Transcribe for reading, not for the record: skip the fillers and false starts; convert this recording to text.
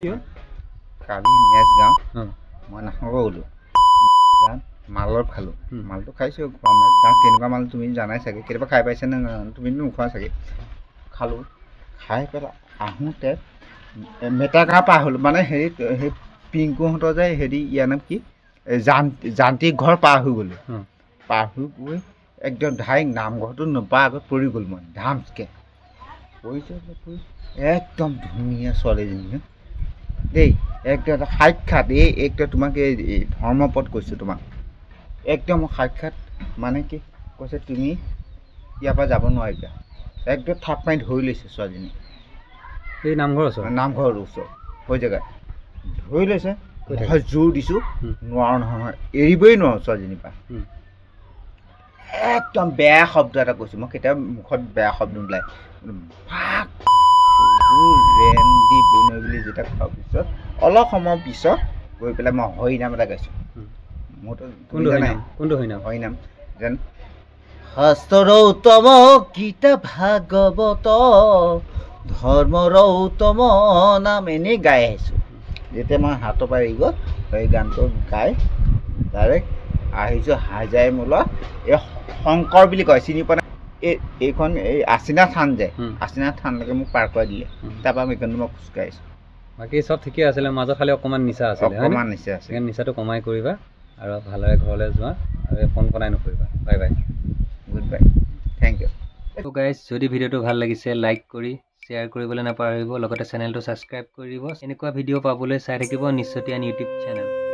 কালি match গাঁও মই নাখাব গ'লোঁ গাঁৱত মালত খালোঁ মালটো খাইছোঁ মেচ গাঁৱত কেনেকুৱা মাল তুমি জানাই চাগে কেতিয়াবা খাই পাইছেনে নাজানো তুমিতো নোখোৱা চাগে খালোঁ খাই পেলাই আহোঁতে মেটাগাঁও পাৰ হ'লোঁ মানে হেৰি সেই পিংকুহঁতৰ যে হেৰি ইয়াৰ নাম কি যান্ত্ৰিক ঘৰ পাৰ হৈ গ'লোঁ পাৰ হৈ গৈ একদম ডাইৰেক্ট নামঘৰটো নোপোৱাৰ আগত পৰি গ'ল মই ধামকৈ পৰিছে একদম ধুনীয়া ছোৱালীজনী দেই একদম এটা সাক্ষাৎ একদম তোমাক এই ধৰ্মপদ কৈছোঁ তোমাক একদম সাক্ষাৎ মানে কি কৈছে তুমি ইয়াৰ পৰা যাব নোৱাৰিবা একদম থাপ মাৰি ধৰি লৈছে ছোৱালীজনী এই নামঘৰৰ নামঘৰৰ ওচৰত হৈ জেগাত ধৰি লৈছে মই জোৰ দিছোঁ নোৱাৰোঁ নহয় এৰিবই নোৱাৰোঁ ছোৱালীজনীৰ পৰা একদম বেয়া শব্দ এটা কৈছোঁ মই কেতিয়াবা মুখত বেয়া শব্দ নোলায় ৰেন দি বনৈ বুলি যেতিয়া খোৱাৰ পিছত অলপ সময়ৰ পিছত গৈ পেলাই মই হৰিনাম এটা গাইছোঁ মোৰতো কোনটো হৰিনাম যেন শাস্ত্ৰৰ উত্তম গীতা ভাগৱত ধৰ্মৰ উত্তম নাম এনেই গাই আহিছোঁ যেতিয়া মই হাতৰ পৰা এৰি গ'ল সেই গানটো গাই ডাইৰেক্ট আহিছোঁ হাজাই মূলত এই শংকৰ বুলি কয় চিনি পোৱা এইখন এই আচিনা থান যে আচিনা থানলৈকে মোক পাৰ কৰাই দিলে তাৰপৰা মই এইখন মই খোজকাঢ়িছোঁ বাকী চব ঠিকে আছিলে মাজত খালি অকণমান নিচা আছিলে অকণমান নিচা আছে নিচাটো কমাই কৰিবা আৰু ভালদৰে ঘৰলৈ যোৱা আৰু ফোন কৰাই নকৰিবা bye bye good bye thank you তো গাইজ যদি ভিডিঅ'টো ভাল লাগিছে লাইক কৰি শ্বেয়াৰ কৰিবলৈ নাপাহৰিব লগতে চেনেলটো ছাবস্ক্ৰাইব কৰি দিব এনেকুৱা ভিডিঅ' পাবলৈ চাই থাকিব নিশ্চতিয়ান ইউটিউব চেনেল